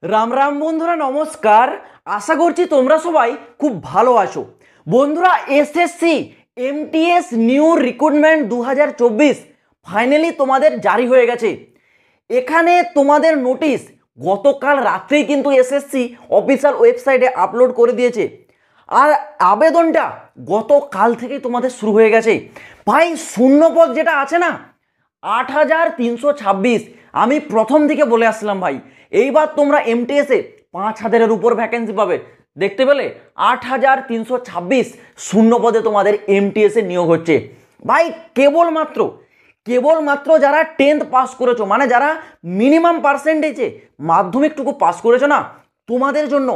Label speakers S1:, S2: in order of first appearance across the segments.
S1: রাম রাম বন্ধুরা, নমস্কার। আশা করছি তোমরা সবাই খুব ভালো আছো। বন্ধুরা, SSC MTS new recruitment 2024 finally তোমাদের জারি হয়ে গেছে। এখানে তোমাদের নোটিশ গতকাল রাত্রেই কিন্তু এসএসসি অফিসিয়াল ওয়েবসাইটে আপলোড করে দিয়েছে, আর আবেদনটা গতকাল থেকেই তোমাদের শুরু হয়ে গেছে। ভাই, শূন্যপদ যেটা আছে না 8,326, আমি প্রথম দিকে বলে আসলাম ভাই, এইবার তোমরা এমটিএসে 5,000-এর উপর ভ্যাকেন্সি পাবে। দেখতে পেলে 8,326 শূন্যপদে তোমাদের এমটিএসে নিয়োগ হচ্ছে। ভাই, কেবলমাত্র যারা 10th পাস করেছো, মানে যারা মিনিমাম পার্সেন্টেজে মাধ্যমিকটুকু পাস করেছো না, তোমাদের জন্য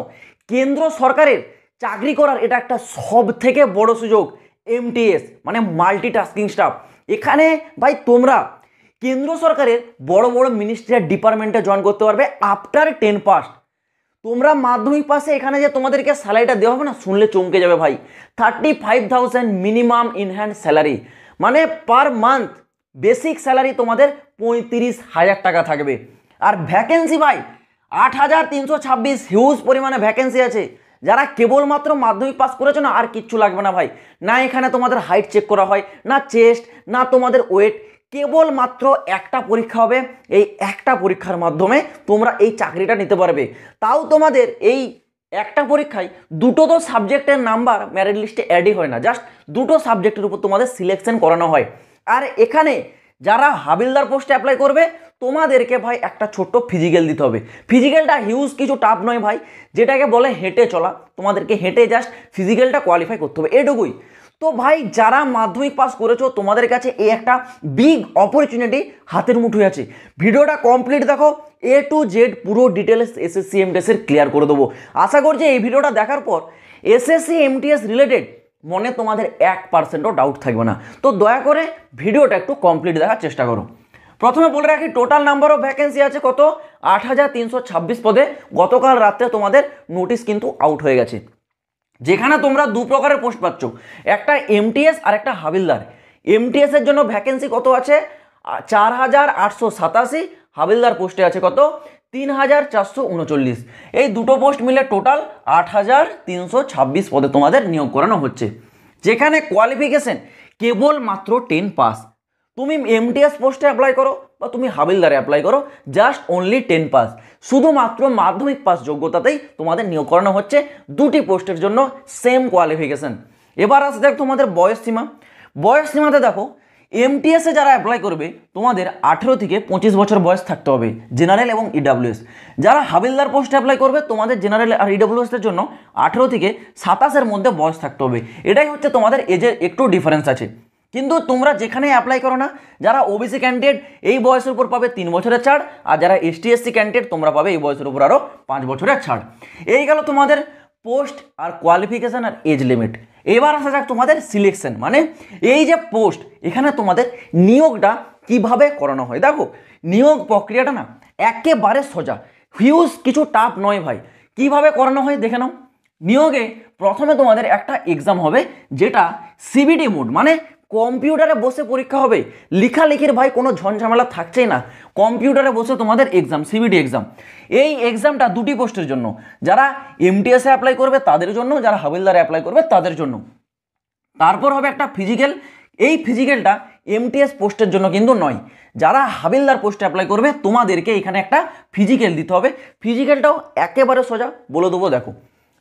S1: কেন্দ্র সরকারের চাকরি করার এটা একটা সব থেকে বড় সুযোগ। এমটিএস মানে মাল্টিটাস্কিং স্টাফ। এখানে ভাই তোমরা কেন্দ্র সরকারের বড় বড় মিনিস্ট্রিয়াল ডিপার্টমেন্টে জয়েন করতে পারবে আফটার 10 পাস। তোমরা মাধ্যমিক পাশে এখানে যে তোমাদেরকে স্যালারিটা দেওয়া হবে না, শুনলে চমকে যাবে ভাই। 35,000 মিনিমাম ইন হ্যান্ড স্যালারি, মানে পার মান্থ বেসিক স্যালারি তোমাদের 35,000 টাকা থাকবে। আর ভ্যাকেন্সি ভাই 8,326, হিউজ পরিমাণে ভ্যাকেন্সি আছে। যারা কেবলমাত্র মাধ্যমিক পাস করেছো না, আর কিচ্ছু লাগবে না ভাই। না এখানে তোমাদের হাইট চেক করা হয়, না চেস্ট, না তোমাদের ওয়েট। কেবলমাত্র একটা পরীক্ষা হবে, এই একটা পরীক্ষার মাধ্যমে তোমরা এই চাকরিটা নিতে পারবে। তাও তোমাদের এই একটা পরীক্ষায় দুটো তো সাবজেক্টের নাম্বার মেরিট লিস্টে অ্যাডই হয় না, জাস্ট দুটো সাবজেক্টের উপর তোমাদের সিলেকশন করানো হয়। আর এখানে যারা হাবিলদার পোস্টে অ্যাপ্লাই করবে, তোমাদেরকে ভাই একটা ছোট্ট ফিজিক্যাল দিতে হবে। ফিজিক্যালটা হিউজ কিছু টাফ নয় ভাই, যেটাকে বলে হেঁটে চলা। তোমাদেরকে হেঁটে জাস্ট ফিজিক্যালটা কোয়ালিফাই করতে হবে, এটুকুই। তো ভাই, যারা মাধ্যমিক পাস করেছো তোমাদের কাছে এই একটা বিগ অপরচুনিটি হাতের মুঠোয় আছে। ভিডিওটা কমপ্লিট দেখো, এ টু জেড পুরো ডিটেলস এসএসসি এমটিএসের ক্লিয়ার করে দেবো। আশা করছি এই ভিডিওটা দেখার পর এসএসসি এমটিএস রিলেটেড মনে তোমাদের 1%ও ডাউট থাকবে না। তো দয়া করে ভিডিওটা একটু কমপ্লিট দেখার চেষ্টা করো। প্রথমে বলে রাখি, টোটাল নাম্বার অফ ভ্যাকেন্সি আছে কত? 8,326 পদে। গতকাল রাত্রে তোমাদের নোটিশ কিন্তু আউট হয়ে গেছে, যেখানে তোমরা দু প্রকারের পোস্ট পাচ্ছ, একটা এমটিএস আর একটা হাবিলদার। এমটিএস এর জন্য ভ্যাকেন্সি কত আছে? 4,887। হাবিলদার পোস্টে আছে কত? 3,439। এই দুটো পোস্ট মিলে টোটাল 8,326 পদে তোমাদের নিয়োগ করানো হচ্ছে, যেখানে কোয়ালিফিকেশন কেবলমাত্র 10 পাস। তুমি এমটিএস পোস্টে অ্যাপ্লাই করো বা তুমি হাবিলদারে অ্যাপ্লাই করো, জাস্ট অনলি 10 পাস, শুধুমাত্র মাধ্যমিক পাস যোগ্যতাতেই তোমাদের নিয়োগ করানো হচ্ছে। দুটি পোস্টের জন্য সেম কোয়ালিফিকেশন। এবার আসে দেখ তোমাদের বয়স সীমা। বয়স সীমাতে দেখো, এমটিএসে যারা অ্যাপ্লাই করবে তোমাদের 18 থেকে 25 বছর বয়স থাকতে হবে, জেনারেল এবং ইডাব্লিউএস। যারা হাবিলদার পোস্টে অ্যাপ্লাই করবে তোমাদের জেনারেল আর ইডাব্লিউএসের জন্য 18 থেকে 27-এর মধ্যে বয়স থাকতে হবে। এটাই হচ্ছে তোমাদের এজের একটু ডিফারেন্স আছে। কিন্তু তোমরা যেখানে অ্যাপ্লাই করো না, যারা ওবিসি ক্যান্ডিডেট এই বয়সের উপর পাবে 3 বছরের ছাড়, আর যারা এসটি এসসি ক্যান্ডিডেট তোমরা পাবে এই বয়সের উপর আরও 5 বছরের ছাড়। এই গেল তোমাদের পোস্ট আর কোয়ালিফিকেশান আর এজ লিমিট। এবার আসা যাক তোমাদের সিলেকশন, মানে এই যে পোস্ট, এখানে তোমাদের নিয়োগটা কিভাবে করানো হয়। দেখো, নিয়োগ প্রক্রিয়াটা না একেবারে সোজা, হিউজ কিছু টাফ নয় ভাই। কিভাবে করানো হয় দেখে নাও। নিয়োগে প্রথমে তোমাদের একটা এক্সাম হবে, যেটা সিবিটি মোড, মানে কম্পিউটারে বসে পরীক্ষা হবে। লেখালেখির ভাই কোনো ঝঞ্ঝামেলা থাকছেই না, কম্পিউটারে বসে তোমাদের এক্সাম, সিবিটি এক্সাম। এই এক্সামটা দুটি পোস্টের জন্য, যারা এমটিএসে অ্যাপ্লাই করবে তাদের জন্য, যারা হাবিলদারে অ্যাপ্লাই করবে তাদের জন্য। তারপর হবে একটা ফিজিক্যাল। এই ফিজিক্যালটা এমটিএস পোস্টের জন্য কিন্তু নয়, যারা হাবিলদার পোস্টে অ্যাপ্লাই করবে তোমাদেরকে এখানে একটা ফিজিক্যাল দিতে হবে। ফিজিক্যালটাও একেবারে সোজা, বলে দেবো দেখো।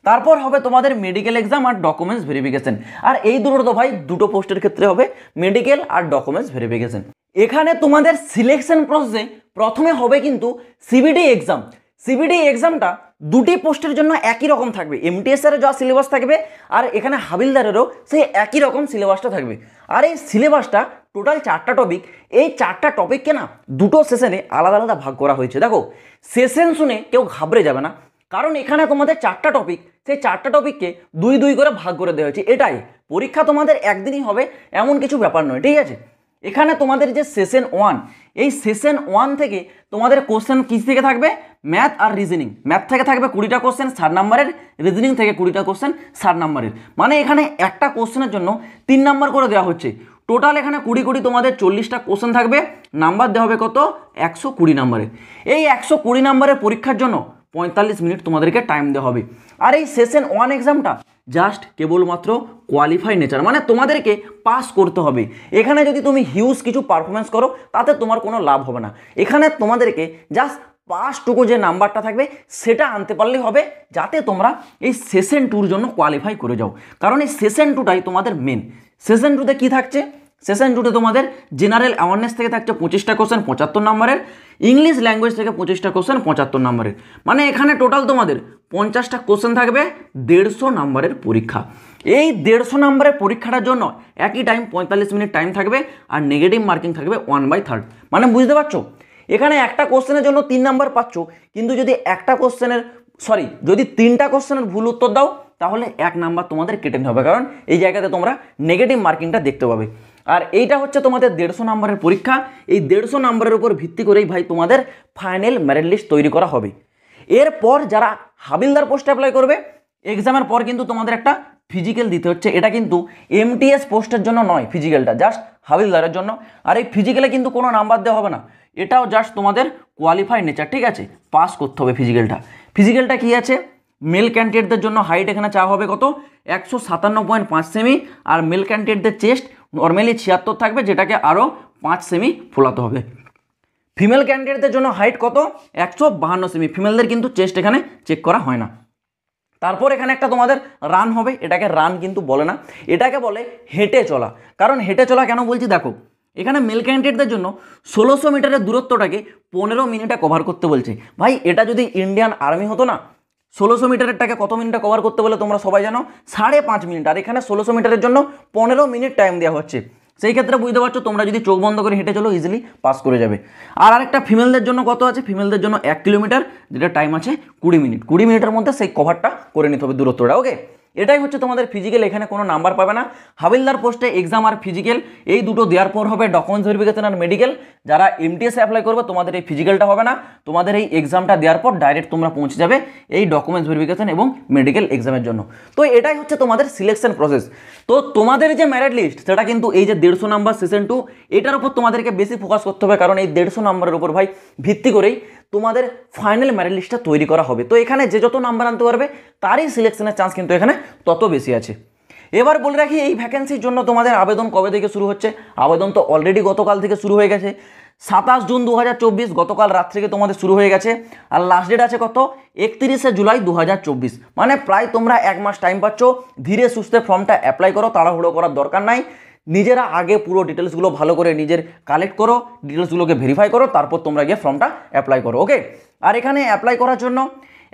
S1: তারপর হবে তোমাদের মেডিকেল এক্সাম আর ডকুমেন্টস ভেরিফিকেশন। আর এই দুটো তো ভাই দুটো পোস্টের ক্ষেত্রে হবে, মেডিকেল আর ডকুমেন্টস ভেরিফিকেশন। এখানে তোমাদের সিলেকশন প্রসেসে প্রথমে হবে কিন্তু সিবিটি এক্সাম। সিবিটি এক্সামটা দুটি পোস্টের জন্য একই রকম থাকবে, এমটিএসের যা সিলেবাস থাকবে আর এখানে হাবিলদারেরও সেই একই রকম সিলেবাসটা থাকবে। আর এই সিলেবাসটা টোটাল 4টা টপিক। এই 4টা টপিককে না দুটো সেশনে আলাদা আলাদা ভাগ করা হয়েছে। দেখো, সেশন শুনে কেউ ঘাবড়ে যাবে না, কারণ এখানে তোমাদের 4টা টপিক, সেই 4টা টপিককে 2 করে ভাগ করে দেওয়া হয়েছে। এটাই পরীক্ষা তোমাদের একদিনই হবে এমন কিছু ব্যাপার নয়, ঠিক আছে। এখানে তোমাদের যে সেশন 1, এই সেশন 1 থেকে তোমাদের কোশ্চেন কী থেকে থাকবে? ম্যাথ আর রিজনিং। ম্যাথ থেকে থাকবে 20টা কোশ্চেন 60 নম্বরের, রিজনিং থেকে 20টা কোশ্চেন 60 নম্বরের। মানে এখানে একটা কোশ্চেনের জন্য 3 নম্বর করে দেওয়া হচ্ছে। টোটাল এখানে 20 তোমাদের 40টা কোশ্চেন থাকবে, নাম্বার দেওয়া হবে কত? 120 নম্বরের। এই 120 নম্বরের পরীক্ষার জন্য 45 মিনিট তোমাদেরকে টাইম দেওয়া হবে। আর এই সেশন 1 এক্সামটা জাস্ট কেবলমাত্র কোয়ালিফাই নেচার, মানে তোমাদেরকে পাস করতে হবে। এখানে যদি তুমি হিউজ কিছু পারফরমেন্স করো তাতে তোমার কোনো লাভ হবে না। এখানে তোমাদেরকে জাস্ট পাসটুকু যে নাম্বারটা থাকবে সেটা আনতে পারলেই হবে, যাতে তোমরা এই সেশন 2-র জন্য কোয়ালিফাই করে যাও। কারণ এই সেশন 2টাই তোমাদের মেন। সেশন 2তে কী থাকছে? সেশন 2তে তোমাদের জেনারেল অ্যাওয়ারনেস থেকে থাকছে 25টা কোশ্চেন 75 নম্বরের, ইংলিশ ল্যাঙ্গুয়েজ থেকে 25টা কোশ্চেন 75 নম্বরের, মানে এখানে টোটাল তোমাদের 50টা কোশ্চেন থাকবে, 150 নম্বরের পরীক্ষা। এই 150 নম্বরের পরীক্ষাটার জন্য একই টাইম 45 মিনিট টাইম থাকবে, আর নেগেটিভ মার্কিং থাকবে 1/3। মানে বুঝতে পারছো, এখানে একটা কোশ্চেনের জন্য 3 নাম্বার পাচ্ছ, কিন্তু যদি যদি 3টা কোশ্চেনের ভুল উত্তর দাও তাহলে 1 নাম্বার তোমাদের কেটে নিতে হবে, কারণ এই জায়গাতে তোমরা নেগেটিভ মার্কিংটা দেখতে পাবে। আর এইটা হচ্ছে তোমাদের 150 নম্বরের পরীক্ষা। এই 150 নম্বরের উপর ভিত্তি করেই ভাই তোমাদের ফাইনাল মেরিট লিস্ট তৈরি করা হবে। এরপর যারা হাবিলদার পোস্টে অ্যাপ্লাই করবে, এক্সামের পর কিন্তু তোমাদের একটা ফিজিক্যাল দিতে হচ্ছে। এটা কিন্তু এমটিএস পোস্টের জন্য নয়, ফিজিক্যালটা জাস্ট হাবিলদারের জন্য। আর এই ফিজিক্যালে কিন্তু কোনো নাম্বার দেওয়া হবে না, এটাও জাস্ট তোমাদের কোয়ালিফাই নেচার, ঠিক আছে? পাস করতে হবে ফিজিক্যালটা। ফিজিক্যালটা কী আছে? মেল ক্যান্ডিডেটদের জন্য হাইট এখানে চাওয়া হবে কত? 157.5 সেমি, আর মেল ক্যান্ডিডেটদের চেস্ট নর্মালি 76 থাকবে, যেটাকে আরও 5 সেমি ফোলাতে হবে। ফিমেল ক্যান্ডিডেটদের জন্য হাইট কত? 152 সেমি। ফিমেলদের কিন্তু চেস্ট এখানে চেক করা হয় না। তারপর এখানে একটা তোমাদের রান হবে, এটাকে রান কিন্তু বলে না, এটাকে বলে হেঁটে চলা। কারণ হেঁটে চলা কেন বলছি দেখো, এখানে মেল ক্যান্ডিডেটদের জন্য 1600 মিটারের দূরত্বটাকে 15 মিনিটে কভার করতে বলছে। ভাই এটা যদি ইন্ডিয়ান আর্মি হতো না, 1600 মিটারেরটাকে কত মিনিটে কভার করতে বলে তোমরা সবাই জানো? 5.5 মিনিট। আর এখানে 1600 মিটারের জন্য 15 মিনিট টাইম দেওয়া হচ্ছে। সেই ক্ষেত্রে বুঝতে পারছো তোমরা যদি চোখ বন্ধ করে হেঁটে চলো ইজিলি পাস করে যাবে। আর আরেকটা ফিমেলদের জন্য কত আছে? ফিমেলদের জন্য 1 কিলোমিটার, যেটা টাইম আছে 20 মিনিট। 20 মিনিটের মধ্যে সেই কভারটা করে নিতে হবে দূরত্বটা। ওকে, এটাই হচ্ছে তোমাদের ফিজিক্যাল। এখানে কোনো নাম্বার পাবে না। হাবিলদার পোস্টে এক্সাম আর ফিজিক্যাল এই দুটো দেওয়ার পর হবে ডকুমেন্টস ভেরিফিকেশন আর মেডিকেল। যারা এমটিএস অ্যাপ্লাই করবে তোমাদের এই ফিজিক্যালটা হবে না, তোমাদের এই এক্সামটা দেওয়ার পর ডাইরেক্ট তোমরা পৌঁছে যাবে এই ডকুমেন্টস ভেরিফিকেশন এবং মেডিকেল এক্সামের জন্য। তো এটাই হচ্ছে তোমাদের সিলেকশন প্রসেস। তো তোমাদের যে মেরিট লিস্ট সেটা কিন্তু এই যে 150 নাম্বার সেশন 2, এটার উপর তোমাদেরকে বেশি ফোকাস করতে হবে, কারণ এই 150 নাম্বারের উপর ভাই ভিত্তি করেই তোমাদের ফাইনাল মেরিট লিস্টটা তৈরি করা হবে। তো এখানে যে যত নাম্বার আনতে পারবে তারই সিলেকশনের চান্স কিন্তু এখানে তত বেশি আছে। এবার বলে রাখি এই ভ্যাকেন্সির জন্য তোমাদের আবেদন কবে থেকে শুরু হচ্ছে? আবেদন তো অলরেডি গতকাল থেকে শুরু হয়ে গেছে, 27 জুন 2024, গতকাল রাত থেকে তোমাদের শুরু হয়ে গেছে। আর লাস্ট ডেট আছে কত? 31শে জুলাই 2024। মানে প্রায় তোমরা 1 মাস টাইম পাচ্ছ। ধীরে সুস্থে ফর্মটা অ্যাপ্লাই করো, তাড়াহুড়ো করার দরকার নাই। নিজেরা আগে পুরো ডিটেলসগুলো ভালো করে নিজের কালেক্ট করো, ডিটেলসগুলোকে ভেরিফাই করো, তারপর তোমরা গিয়ে ফর্মটা অ্যাপ্লাই করো। ওকে, আর এখানে অ্যাপ্লাই করার জন্য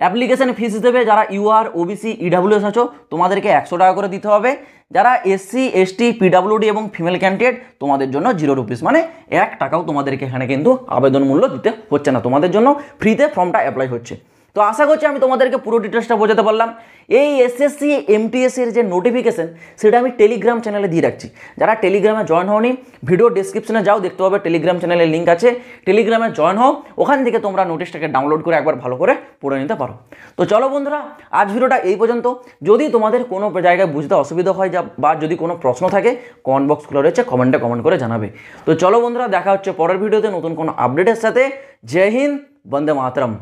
S1: অ্যাপ্লিকেশন ফিস হিসেবে যারা ইউআর, ওবিসি, ইডাব্লিউএস আছো তোমাদেরকে 100 টাকা করে দিতে হবে। যারা এসসি, এসটি, পিডাব্লিউডি এবং ফিমেল ক্যান্ডিডেট তোমাদের জন্য 0 রুপিস, মানে 1 টাকাও তোমাদেরকে এখানে কিন্তু আবেদন মূল্য দিতে হচ্ছে না, তোমাদের জন্য ফ্রিতে ফর্মটা অ্যাপ্লাই হচ্ছে। তো আশা করছি আমি তোমাদেরকে পুরো ডিটেলসটা বোঝাতে পারলাম। এই এসএসসি এমটিএস এর যে নোটিফিকেশন সেটা আমি টেলিগ্রাম চ্যানেলে দিয়ে রাখছি। যারা টেলিগ্রামে জয়েন হওনি, ভিডিও ডেসক্রিপশনে যাও, দেখতে পাবে টেলিগ্রাম চ্যানেলের লিঙ্ক আছে, টেলিগ্রামে জয়েন হও, ওখান থেকে তোমরা নোটিশটাকে ডাউনলোড করে একবার ভালো করে পড়ে নিতে পারো। তো চলো বন্ধুরা, আজ ভিডিওটা এই পর্যন্ত। যদি তোমাদের কোনো জায়গায় বুঝতে অসুবিধা হয় বা যদি কোনো প্রশ্ন থাকে, কমেন্ট বক্স খোলা রয়েছে, কমেন্টে কমেন্ট করে জানাবে। তো চলো বন্ধুরা, দেখা হচ্ছে পরের ভিডিওতে নতুন কোনো আপডেটের সাথে। জয় হিন্দ, বন্দে মাতরম।